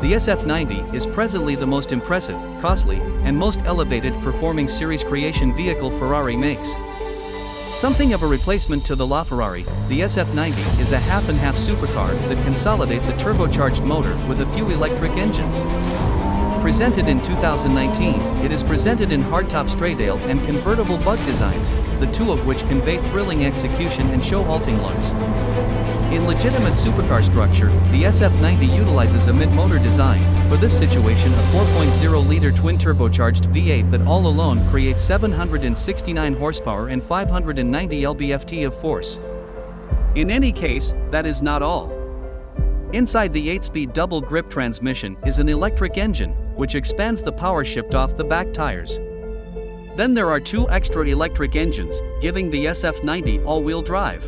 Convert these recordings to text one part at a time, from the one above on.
the SF90 is presently the most impressive, costly, and most elevated performing series creation vehicle Ferrari makes. Something of a replacement to the LaFerrari, the SF90 is a half-and-half supercar that consolidates a turbocharged motor with a few electric engines. Presented in 2019, it is presented in hardtop stradale and convertible bug designs, the two of which convey thrilling execution and show-halting looks. In legitimate supercar structure, the SF90 utilizes a mid-motor design. For this situation, a 4.0-liter twin-turbocharged V8 that all alone creates 769 horsepower and 590 lb-ft of force. In any case, that is not all. Inside the 8-speed double-grip transmission is an electric engine, which expands the power shift off the back tires. Then there are two extra electric engines, giving the SF90 all-wheel drive.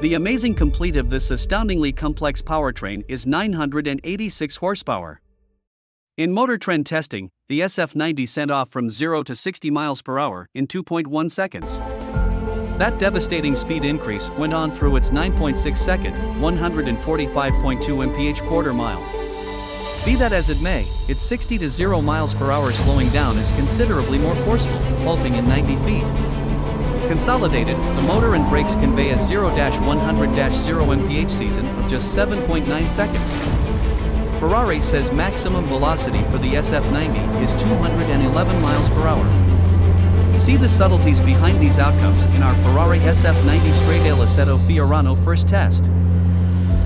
The amazing complete of this astoundingly complex powertrain is 986 horsepower. In Motor Trend testing, the SF90 sent off from 0 to 60 miles per hour in 2.1 seconds. That devastating speed increase went on through its 9.6-second, 145.2 mph quarter mile. Be that as it may, its 60 to 0 miles per hour slowing down is considerably more forceful, halting in 90 feet. Consolidated, the motor and brakes convey a 0-100-0 mph season of just 7.9 seconds. Ferrari says maximum velocity for the SF90 is 211 miles per hour. See the subtleties behind these outcomes in our Ferrari Sf90 Stradale Assetto Fiorano first test.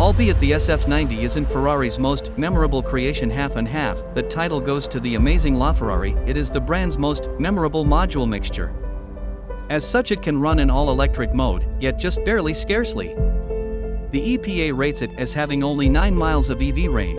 Albeit the SF90 isn't Ferrari's most memorable creation half and half, that title goes to the amazing LaFerrari. It is the brand's most memorable module mixture. As such, it can run in all-electric mode, yet just barely scarcely. The EPA rates it as having only 9 miles of EV range.